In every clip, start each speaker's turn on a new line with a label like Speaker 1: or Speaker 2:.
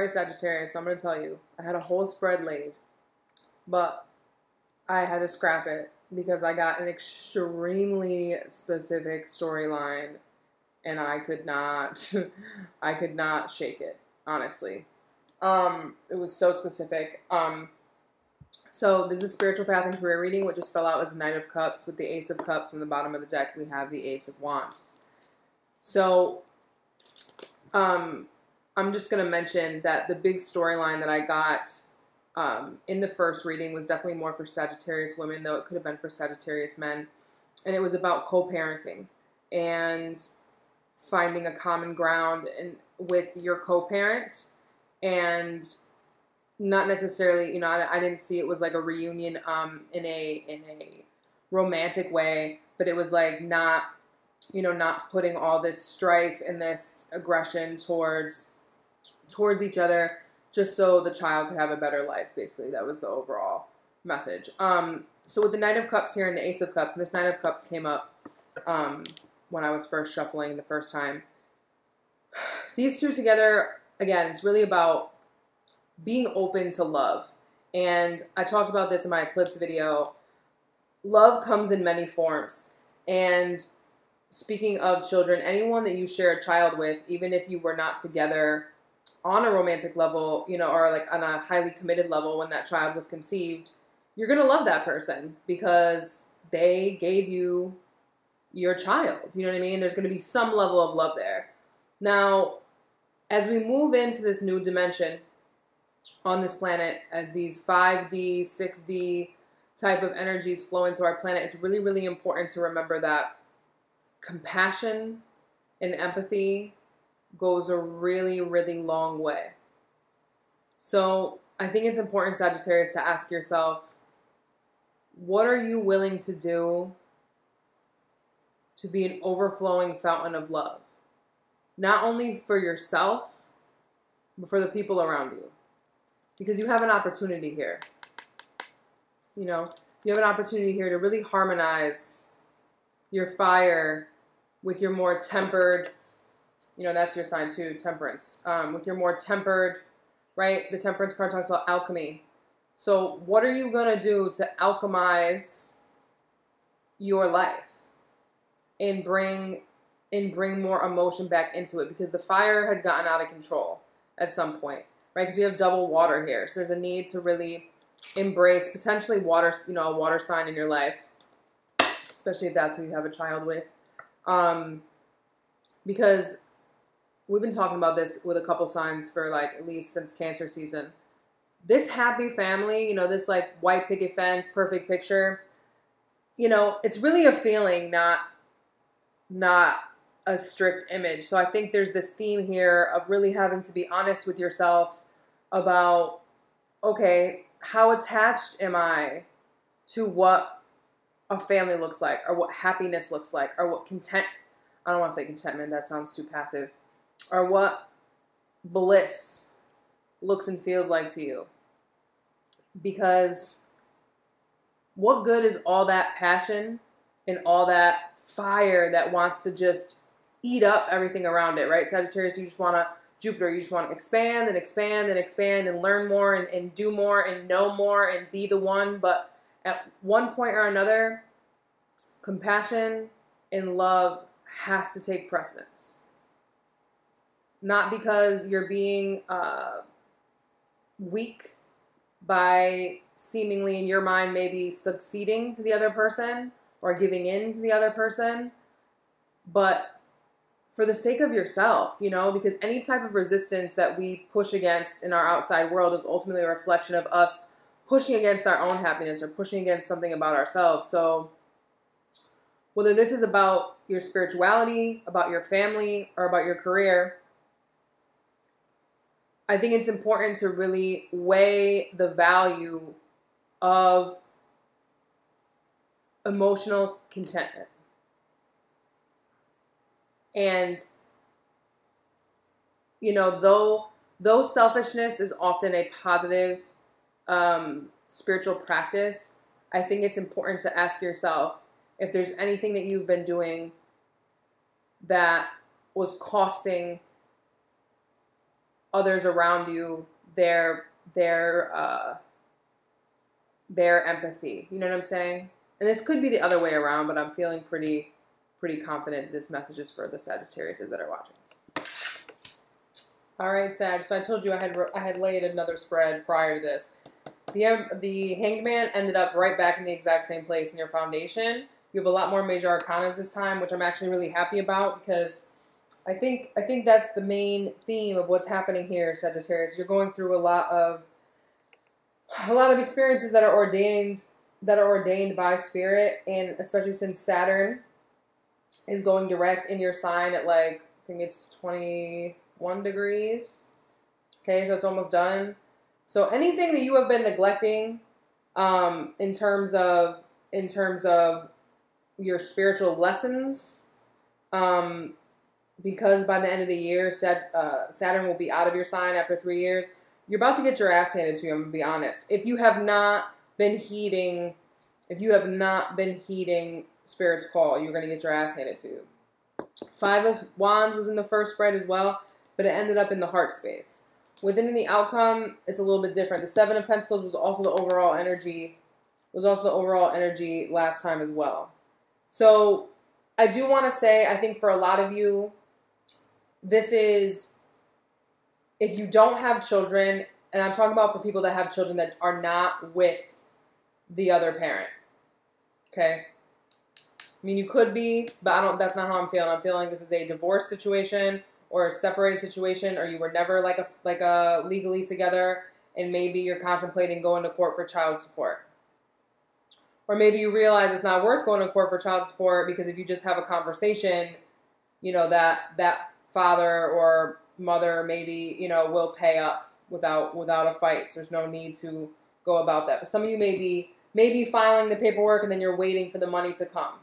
Speaker 1: right, Sagittarius, so I'm going to tell you. I had a whole spread laid, but I had to scrap it because I got an extremely specific storyline and I could not, I could not shake it, honestly. It was so specific. So this is Spiritual Path and Career Reading. What just fell out was the Knight of Cups with the Ace of Cups. In the bottom of the deck, we have the Ace of Wands. So, I'm just going to mention that the big storyline that I got in the first reading was definitely more for Sagittarius women, though it could have been for Sagittarius men. And it was about co-parenting and finding a common ground with your co-parent, and not necessarily, you know, I didn't see it was like a reunion in a romantic way, but it was like not, you know, not putting all this strife and this aggression towards each other just so the child could have a better life. Basically, that was the overall message. So with the Knight of Cups here and the Ace of Cups, and this Knight of Cups came up when I was first shuffling the first time. These two together, again, it's really about being open to love. And I talked about this in my eclipse video. Love comes in many forms. And speaking of children, anyone that you share a child with, even if you were not together on a romantic level, you know, or like on a highly committed level when that child was conceived, you're going to love that person because they gave you your child. You know what I mean? There's going to be some level of love there. Now, as we move into this new dimension on this planet, as these 5D, 6D type of energies flow into our planet, it's really, really important to remember that compassion and empathy goes a really, really long way. So I think it's important, Sagittarius, to ask yourself, what are you willing to do to be an overflowing fountain of love? Not only for yourself, but for the people around you. Because you have an opportunity here. You know, you have an opportunity here to really harmonize your fire with your more tempered, you know, that's your sign too, Temperance. With your more tempered, right? The Temperance card talks about alchemy. So what are you going to do to alchemize your life and bring more emotion back into it? Because the fire had gotten out of control at some point, right? Because we have double water here. So there's a need to really embrace potentially water, you know, a water sign in your life, especially if that's who you have a child with. Because we've been talking about this with a couple signs for like at least since Cancer season. This happy family, you know, this like white picket fence, perfect picture, you know, it's really a feeling, not a strict image. So I think there's this theme here of really having to be honest with yourself about, okay, how attached am I to what a family looks like, or what happiness looks like, or what I don't want to say contentment, that sounds too passive, or what bliss looks and feels like to you. Because what good is all that passion and all that fire that wants to just eat up everything around it, right? Sagittarius, you just want to, Jupiter, you just want to expand and expand and expand and learn more and do more and know more and be the one. But at one point or another, compassion and love has to take precedence. Not because you're being weak by seemingly in your mind maybe succeeding to the other person or giving in to the other person, but for the sake of yourself, you know, because any type of resistance that we push against in our outside world is ultimately a reflection of us pushing against our own happiness or pushing against something about ourselves. So whether this is about your spirituality, about your family, or about your career, I think it's important to really weigh the value of emotional contentment. And, you know, though selfishness is often a positive spiritual practice, I think it's important to ask yourself if there's anything that you've been doing that was costing others around you their empathy. You know what I'm saying? And this could be the other way around, but I'm feeling pretty confident this message is for the Sagittariuses that are watching. All right, Sag. So I told you I had laid another spread prior to this. The Hanged Man ended up right back in the exact same place in your foundation. You have a lot more major arcanas this time, which I'm actually really happy about, because I think that's the main theme of what's happening here, Sagittarius. You're going through a lot of experiences that are ordained by spirit, and especially since Saturn is going direct in your sign at, like, I think it's 21 degrees. Okay, so it's almost done. So anything that you have been neglecting in terms of your spiritual lessons, because by the end of the year, Saturn will be out of your sign after 3 years. You're about to get your ass handed to you, I'm going to be honest. If you have not been heeding Spirit's call, you're going to get your ass handed to you. 5 of Wands was in the first spread as well, but it ended up in the heart space. Within the outcome, it's a little bit different. The 7 of Pentacles was also the overall energy, last time as well. So I do want to say, I think for a lot of you, this is, if you don't have children, and I'm talking about for people that have children that are not with the other parent, okay? I mean, you could be, but that's not how I'm feeling. I'm feeling this is a divorce situation or a separated situation, or you were never like a legally together, and maybe you're contemplating going to court for child support. Or maybe you realize it's not worth going to court for child support, because if you just have a conversation, you know, that father or mother maybe, you know, will pay up without a fight. So there's no need to go about that. But some of you may be filing the paperwork, and then you're waiting for the money to come,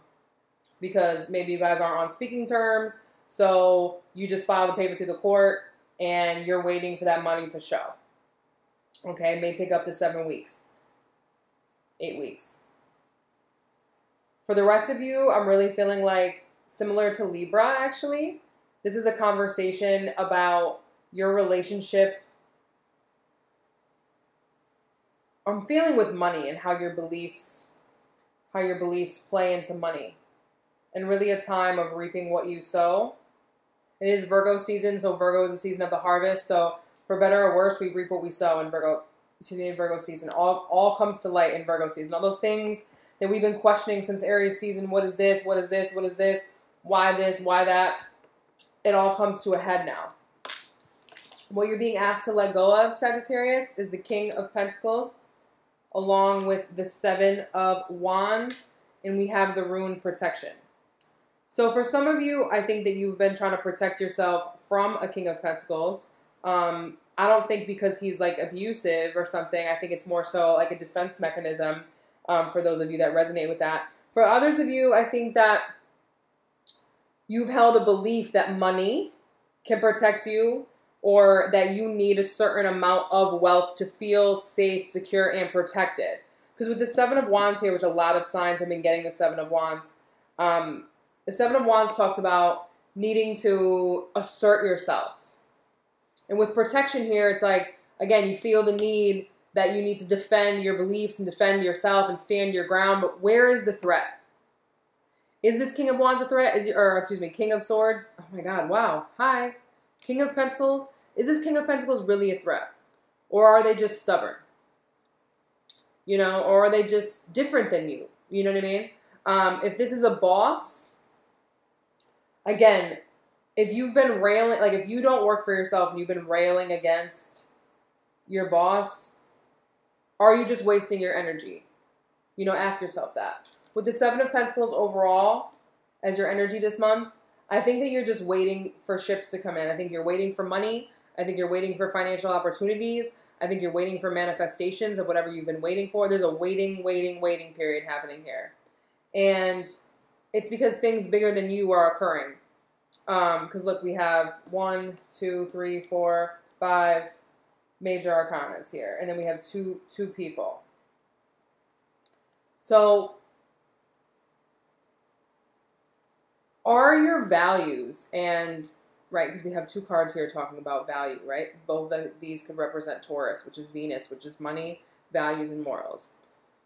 Speaker 1: because maybe you guys aren't on speaking terms. So you just file the paper through the court, and you're waiting for that money to show. Okay, it may take up to 7 weeks, 8 weeks. For the rest of you, I'm really feeling like, similar to Libra, actually, this is a conversation about your relationship. I'm feeling with money and how your beliefs play into money. And really a time of reaping what you sow. It is Virgo season, so Virgo is the season of the harvest. So for better or worse, we reap what we sow in Virgo season. All comes to light in Virgo season. All those things that we've been questioning since Aries season. What is this? What is this? What is this? Why this? Why that? It all comes to a head now. What you're being asked to let go of, Sagittarius, is the King of Pentacles, along with the 7 of Wands, and we have the Rune Protection. So for some of you, I think that you've been trying to protect yourself from a King of Pentacles. I don't think because he's like abusive or something. I think it's more so like a defense mechanism for those of you that resonate with that. For others of you, I think that you've held a belief that money can protect you, or that you need a certain amount of wealth to feel safe, secure, and protected. Because with the 7 of Wands here, which a lot of signs have been getting the 7 of Wands, the 7 of Wands talks about needing to assert yourself. And with protection here, it's like, again, you feel the need that you need to defend your beliefs and defend yourself and stand your ground. But where is the threat? Is this King of Wands a threat? King of Swords? Oh my God, wow. Hi. King of Pentacles? Is this King of Pentacles really a threat? Or are they just stubborn? You know, or are they just different than you? You know what I mean? If this is a boss, again, if you've been railing, like if you don't work for yourself and you've been railing against your boss, are you just wasting your energy? You know, ask yourself that. With the 7 of Pentacles overall as your energy this month, I think that you're just waiting for ships to come in. I think you're waiting for money. I think you're waiting for financial opportunities. I think you're waiting for manifestations of whatever you've been waiting for. There's a waiting period happening here. And it's because things bigger than you are occurring. Because look, we have 1, 2, 3, 4, 5 major arcanas here. And then we have two people. So are your values and right? Because we have two cards here talking about value, right? Both of these could represent Taurus, which is Venus, which is money, values, and morals.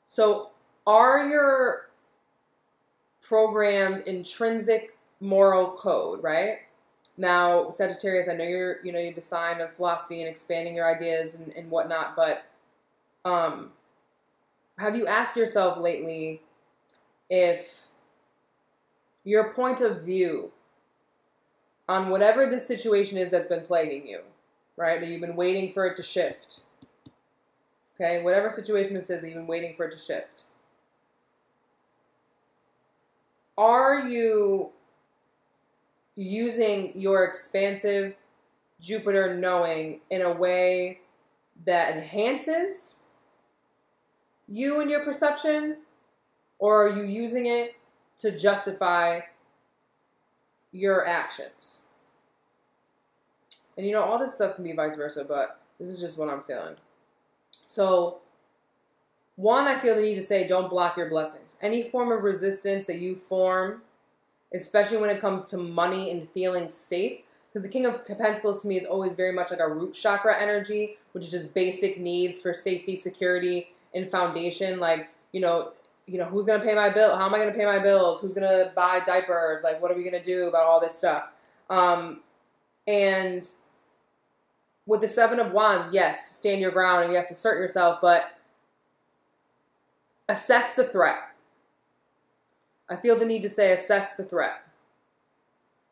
Speaker 1: So are your programmed intrinsic moral code, right? Now, Sagittarius, I know you're the sign of philosophy and expanding your ideas and whatnot, but have you asked yourself lately if your point of view on whatever this situation is that's been plaguing you, right, that you've been waiting for it to shift, okay, whatever situation this is that you've been waiting for it to shift, are you using your expansive Jupiter knowing in a way that enhances you and your perception, or are you using it to justify your actions? And all this stuff can be vice versa, but this is just what I'm feeling. So, one, I feel the need to say, don't block your blessings. Any form of resistance that you form, especially when it comes to money and feeling safe, because the King of Pentacles to me is always very much like a root chakra energy, which is just basic needs for safety, security, and foundation. Like, who's going to pay my bill? How am I going to pay my bills? Who's going to buy diapers? Like, what are we going to do about all this stuff? And with the Seven of Wands, yes, stand your ground and yes, assert yourself, but assess the threat. I feel the need to say assess the threat.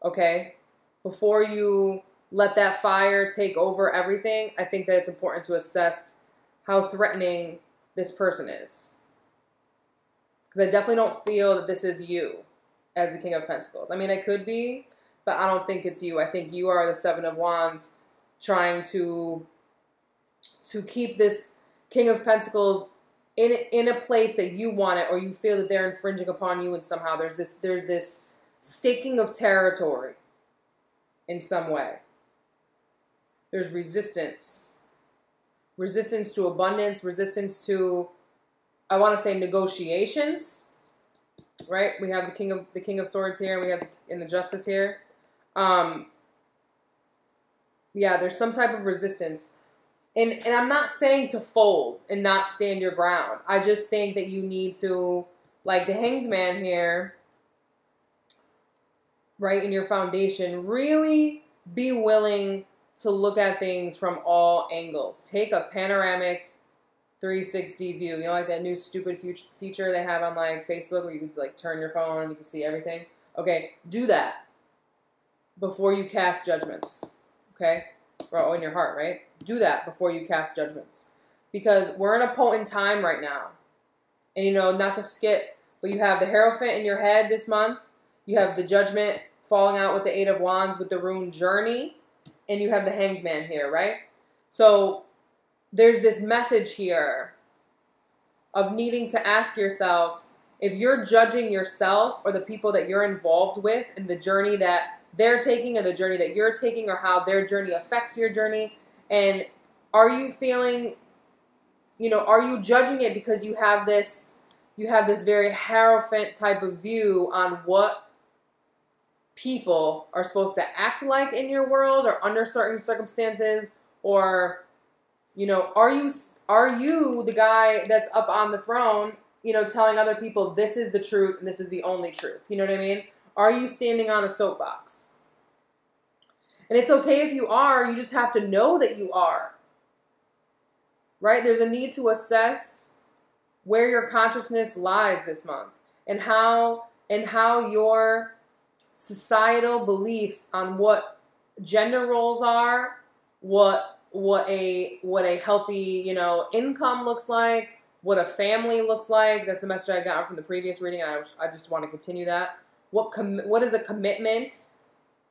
Speaker 1: Okay? Before you let that fire take over everything, I think that it's important to assess how threatening this person is. Because I definitely don't feel that this is you as the King of Pentacles. I mean, it could be, but I don't think it's you. I think you are the Seven of Wands trying to keep this King of Pentacles in a place that you want it, or you feel that they're infringing upon you, and somehow there's this staking of territory in some way. There's resistance. Resistance to abundance, resistance to, I want to say, negotiations. Right? We have the King of Swords here, and we have the Justice here. Yeah, there's some type of resistance. And I'm not saying to fold and not stand your ground. I just think that you need to, like the Hanged Man here, right, in your foundation, really be willing to look at things from all angles. Take a panoramic 360 view. Like that new stupid feature they have on like Facebook where you can like turn your phone and you can see everything. Okay, do that before you cast judgments. Okay? Or in your heart, right? Do that before you cast judgments. Because we're in a potent time right now. And not to skip, but you have the Hierophant in your head this month. You have the Judgment falling out with the Eight of Wands with the rune Journey. And you have the Hanged Man here, right? So there's this message here of needing to ask yourself if you're judging yourself or the people that you're involved with and the journey that they're taking or the journey that you're taking or how their journey affects your journey. And are you feeling, are you judging it because you have this very Hierophant type of view on what people are supposed to act like in your world or under certain circumstances? Or, are you the guy that's up on the throne, telling other people this is the truth and this is the only truth? You know what I mean? Are you standing on a soapbox? And it's okay if you are. You just have to know that you are. Right? There's a need to assess where your consciousness lies this month and how your societal beliefs on what gender roles are, what a healthy, income looks like, what a family looks like. That's the message I got from the previous reading, and I just want to continue that. What is a commitment?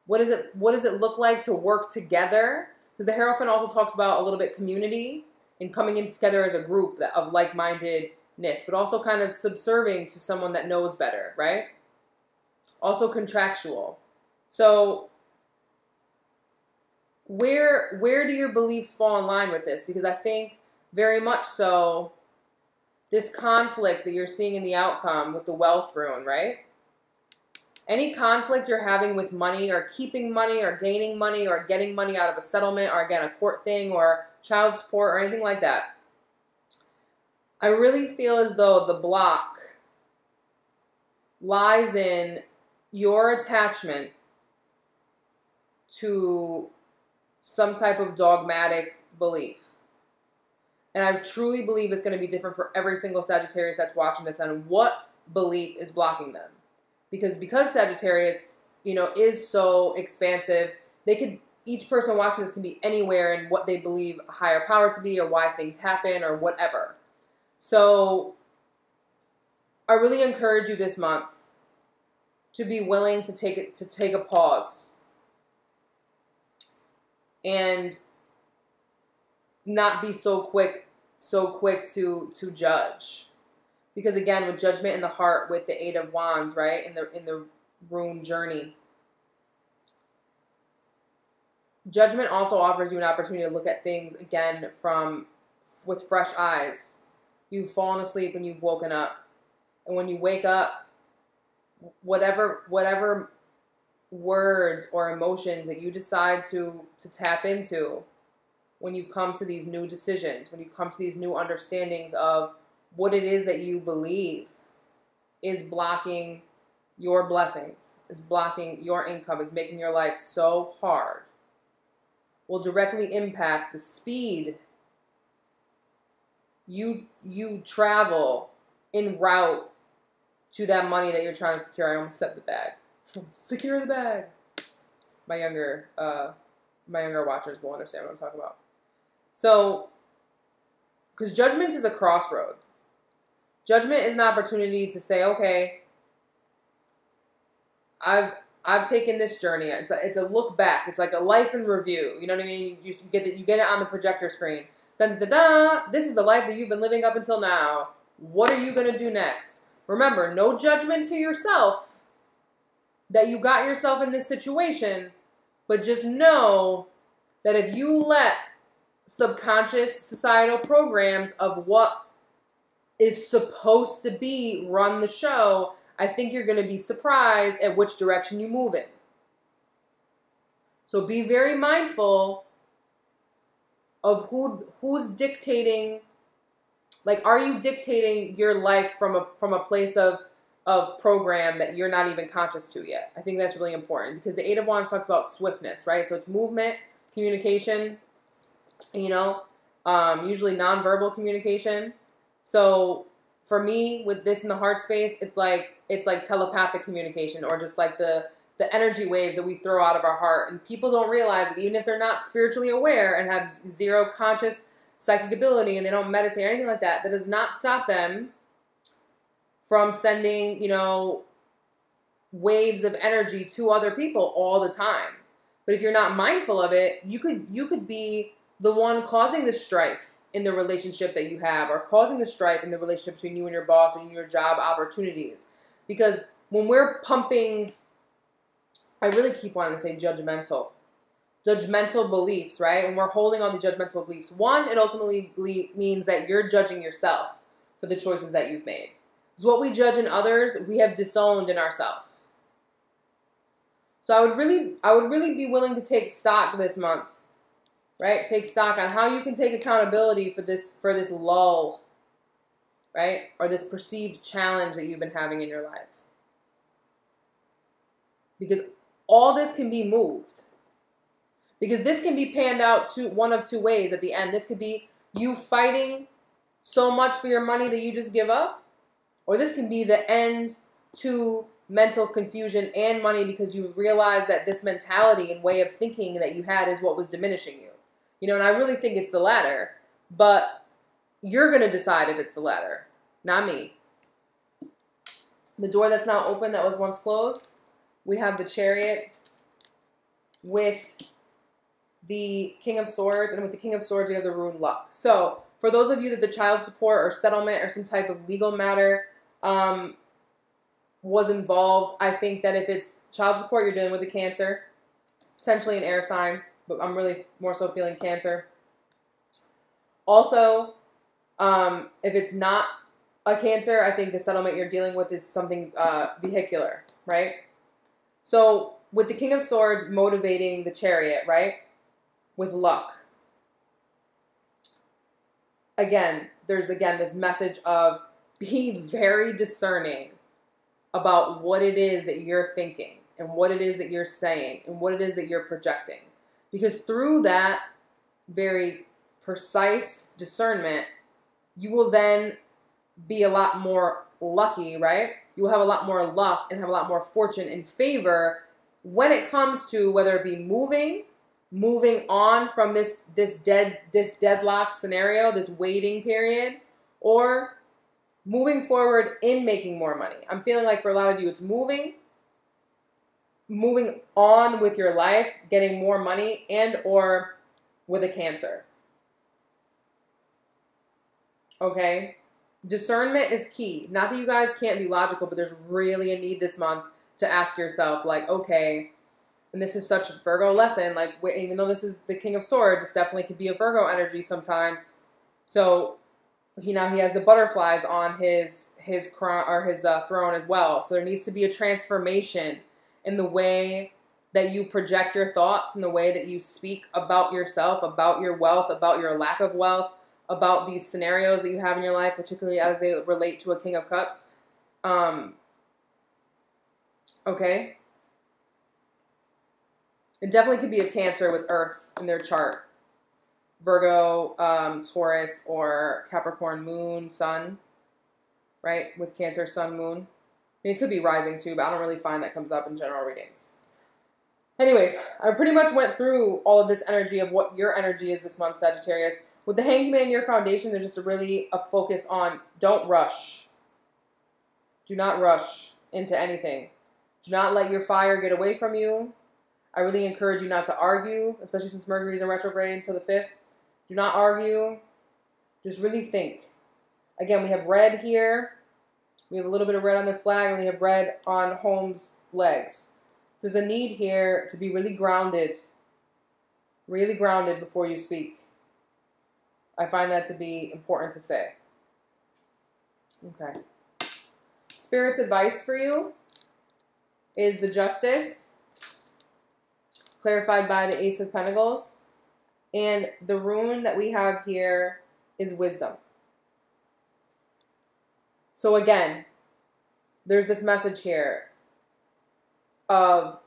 Speaker 1: What does it look like to work together? Because the Hierophant also talks about a little bit community and coming in together as a group of like-mindedness, but also kind of subserving to someone that knows better, right? Also contractual. So where do your beliefs fall in line with this? Because I think very much so this conflict that you're seeing in the outcome with the Wealth rune, right? Any conflict you're having with money or keeping money or gaining money or getting money out of a settlement or, again, a court thing or child support or anything like that, I really feel as though the block lies in your attachment to some type of dogmatic belief. And I truly believe it's going to be different for every single Sagittarius that's watching this and what belief is blocking them. Because Sagittarius, is so expansive, each person watching this can be anywhere in what they believe a higher power to be or why things happen or whatever. So I really encourage you this month to be willing to take a pause and not be so quick to judge. Because again, with judgment in the heart, with the Eight of Wands, right, in the rune journey, judgment also offers you an opportunity to look at things again with fresh eyes. You've fallen asleep and you've woken up, and when you wake up, whatever words or emotions that you decide to tap into, when you come to these new decisions, when you come to these new understandings of what it is that you believe is blocking your blessings, is blocking your income, is making your life so hard, will directly impact the speed you travel en route to that money that you're trying to secure. I almost said the bag. Secure the bag. My younger watchers will understand what I'm talking about. So, because judgment is a crossroad. Judgment is an opportunity to say, okay, I've taken this journey. It's a look back. It's like a life in review. You know what I mean? You get it on the projector screen. Dun, dun, dun, dun. This is the life that you've been living up until now. What are you going to do next? Remember, no judgment to yourself that you got yourself in this situation, but just know that if you let subconscious societal programs of what is supposed to be run the show, I think you're going to be surprised at which direction you move in. So be very mindful of who's dictating. Like, are you dictating your life from a place of program that you're not even conscious to yet? I think that's really important, because the Eight of Wands talks about swiftness, right? So it's movement, communication, usually nonverbal communication. So for me, with this in the heart space, it's like telepathic communication, or just like the energy waves that we throw out of our heart. And people don't realize that even if they're not spiritually aware and have zero conscious psychic ability and they don't meditate or anything like that, that does not stop them from sending, waves of energy to other people all the time. But if you're not mindful of it, you could be the one causing the strife in the relationship that you have, or causing the strife in the relationship between you and your boss or your job opportunities. Because when we're pumping, I really keep wanting to say judgmental beliefs, right? When we're holding on to judgmental beliefs, one, it ultimately means that you're judging yourself for the choices that you've made. Because what we judge in others, we have disowned in ourselves. So I would really be willing to take stock this month, right? Take stock on how you can take accountability for this lull, right? Or this perceived challenge that you've been having in your life. Because all this can be moved. Because this can be panned out to one of two ways at the end. This could be you fighting so much for your money that you just give up. Or this can be the end to mental confusion and money, because you realize that this mentality and way of thinking that you had is what was diminishing you. And I really think it's the latter. But you're going to decide if it's the latter, not me. The door that's now open that was once closed, we have the Chariot with the King of Swords, and with the King of Swords, we have the rune Luck. So, for those of you that the child support or settlement or some type of legal matter was involved, I think that if it's child support, you're dealing with a Cancer, potentially an air sign, but I'm really more so feeling Cancer. Also, if it's not a Cancer, I think the settlement you're dealing with is something vehicular, right? So with the King of Swords motivating the Chariot, right? With luck. Again, there's this message of be very discerning about what it is that you're thinking and what it is that you're saying and what it is that you're projecting. Because through that very precise discernment, you will then be a lot more lucky, right? You will have a lot more luck and have a lot more fortune and favor when it comes to whether it be moving on from this deadlock scenario, this waiting period, or moving forward in making more money. I'm feeling like for a lot of you, it's moving on with your life, getting more money, and or with a Cancer. Okay? Discernment is key. Not that you guys can't be logical, but there's really a need this month to ask yourself, like, okay, and this is such a Virgo lesson, like, even though this is the King of Swords, this definitely could be a Virgo energy sometimes. So he has the butterflies on his crown or his throne as well. So there needs to be a transformation in the way that you project your thoughts, in the way that you speak about yourself, about your wealth, about your lack of wealth, about these scenarios that you have in your life, particularly as they relate to a King of Cups. Okay. It definitely could be a Cancer with Earth in their chart. Virgo, Taurus, or Capricorn Moon, Sun, right? With Cancer, Sun, Moon. I mean, it could be rising too, but I don't really find that comes up in general readings. Anyways, I pretty much went through all of this energy of what your energy is this month, Sagittarius. With the Hanged Man in your foundation, there's just a focus on don't rush. Do not rush into anything. Do not let your fire get away from you. I really encourage you not to argue, especially since Mercury is in retrograde until the 5th. Do not argue. Just really think. Again, we have red here. We have a little bit of red on this flag, and we have red on Holmes' legs. So there's a need here to be really grounded before you speak. I find that to be important to say. Okay. Spirit's advice for you is the Justice, clarified by the Ace of Pentacles. And the rune that we have here is Wisdom. So again, there's this message here of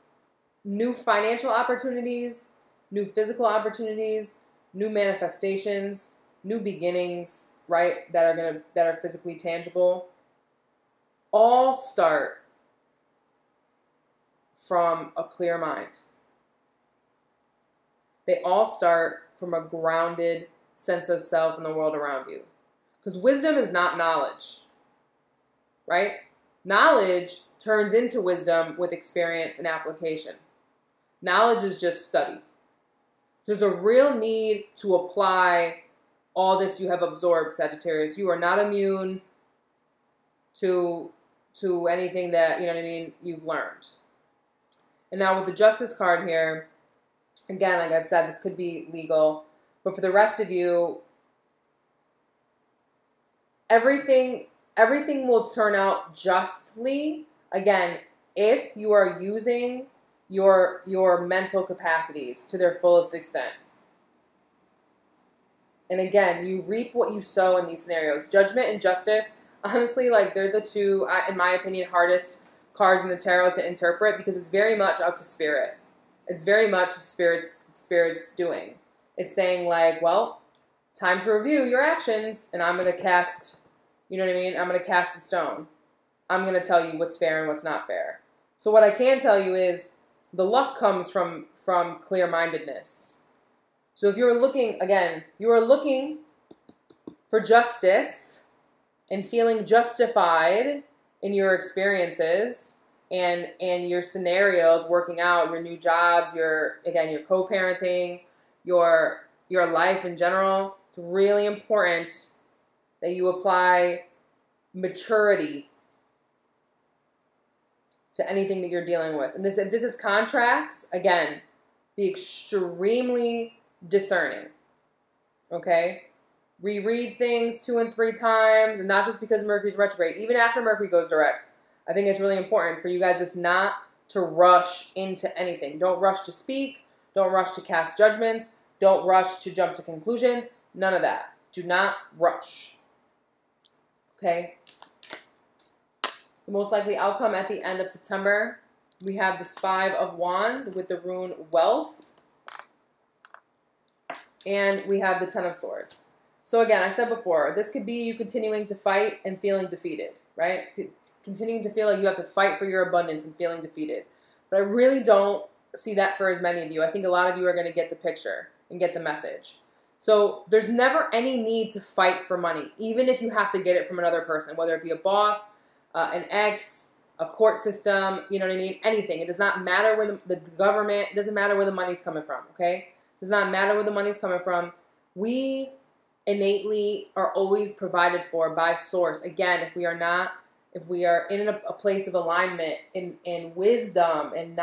Speaker 1: new financial opportunities, new physical opportunities, new manifestations, new beginnings, right, that are physically tangible, all start from a clear mind. They all start from a grounded sense of self and the world around you. Because wisdom is not knowledge, right? Knowledge turns into wisdom with experience and application. Knowledge is just study. There's a real need to apply all this you have absorbed, Sagittarius. You are not immune to anything that, you've learned. And now with the Justice card here, again, like I've said, this could be legal. But for the rest of you, everything will turn out justly, again, if you are using your mental capacities to their fullest extent. And again, you reap what you sow in these scenarios. Judgment and Justice, honestly, like they're the two, in my opinion, hardest cards in the tarot to interpret because it's very much up to Spirit. It's very much Spirit's doing. It's saying like, well, time to review your actions, and I'm going to cast, I'm going to cast the stone. I'm going to tell you what's fair and what's not fair. So what I can tell you is the luck comes from clear-mindedness. So if you're looking, again, you are looking for justice and feeling justified in your experiences and your scenarios working out, your new jobs, your co-parenting, your life in general, it's really important that you apply maturity to anything that you're dealing with. And if this is contracts, again, be extremely discerning. Okay? Reread things 2 and 3 times, and not just because Mercury's retrograde. Even after Mercury goes direct, I think it's really important for you guys just not to rush into anything. Don't rush to speak. Don't rush to cast judgments. Don't rush to jump to conclusions. None of that. Do not rush. Okay? The most likely outcome at the end of September, we have this 5 of Wands with the rune Wealth. And we have the 10 of Swords. So again, I said before, this could be you continuing to fight and feeling defeated, right? Continuing to feel like you have to fight for your abundance and feeling defeated. But I really don't see that for as many of you. I think a lot of you are going to get the picture and get the message. So there's never any need to fight for money, even if you have to get it from another person, whether it be a boss, an ex, a court system, you know what I mean? Anything. It does not matter where the government, it doesn't matter where the money's coming from, okay? It does not matter where the money's coming from. We innately are always provided for by source. Again, if we are in a place of alignment, in wisdom and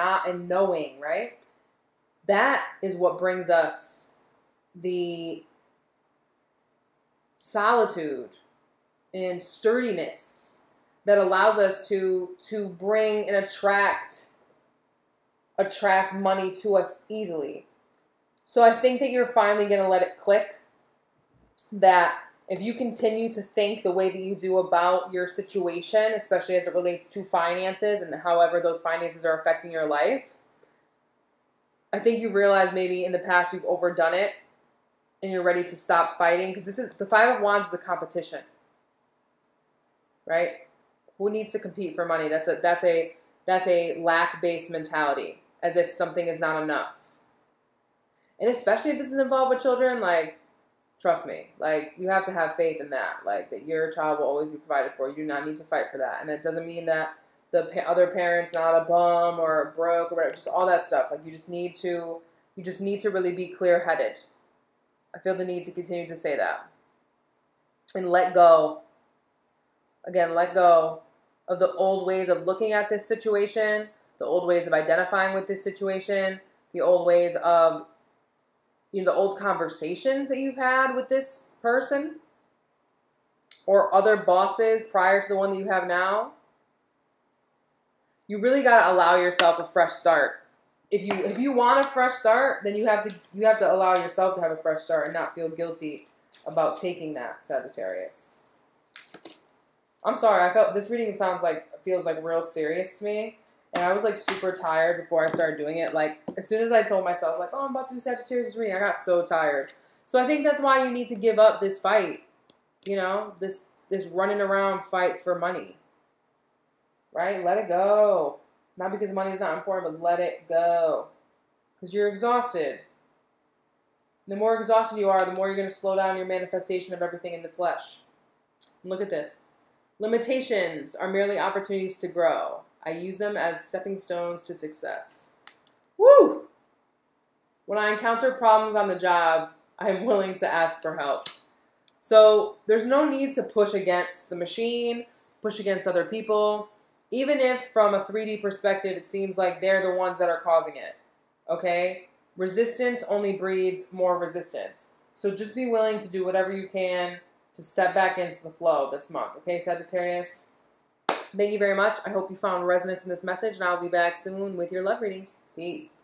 Speaker 1: knowing, right? That is what brings us the solitude and sturdiness that allows us to bring and attract money to us easily. So I think that you're finally going to let it click that if you continue to think the way that you do about your situation, especially as it relates to finances and however those finances are affecting your life, I think you realize maybe in the past you've overdone it and you're ready to stop fighting, because this is the 5 of Wands is a competition, right? Who needs to compete for money? That's a lack-based mentality, as if something is not enough. And especially if this is involved with children, like, trust me, like, you have to have faith in that, like, that your child will always be provided for. You do not need to fight for that. And it doesn't mean that the other parent's not a bum or broke or whatever, just all that stuff. Like, you just need to really be clear-headed. I feel the need to continue to say that. And let go. Again, let go of the old ways of looking at this situation, the old ways of identifying with this situation, the old ways of, the old conversations that you've had with this person or other bosses prior to the one that you have now. You really got to allow yourself a fresh start. If you want a fresh start, then you have to allow yourself to have a fresh start and not feel guilty about taking that, Sagittarius. I'm sorry, I felt this reading feels like real serious to me. And I was like super tired before I started doing it. Like as soon as I told myself like, oh, I'm about to do Sagittarius reading, I got so tired. So I think that's why you need to give up this fight. This running around fight for money. Right? Let it go. Not because money is not important, but let it go. Because you're exhausted. The more exhausted you are, the more you're going to slow down your manifestation of everything in the flesh. And look at this. Limitations are merely opportunities to grow. I use them as stepping stones to success. Woo! When I encounter problems on the job, I am willing to ask for help. So there's no need to push against the machine, push against other people, even if from a 3D perspective it seems like they're the ones that are causing it. Okay? Resistance only breeds more resistance. So just be willing to do whatever you can to step back into the flow this month. Okay, Sagittarius? Thank you very much. I hope you found resonance in this message, and I'll be back soon with your love readings. Peace.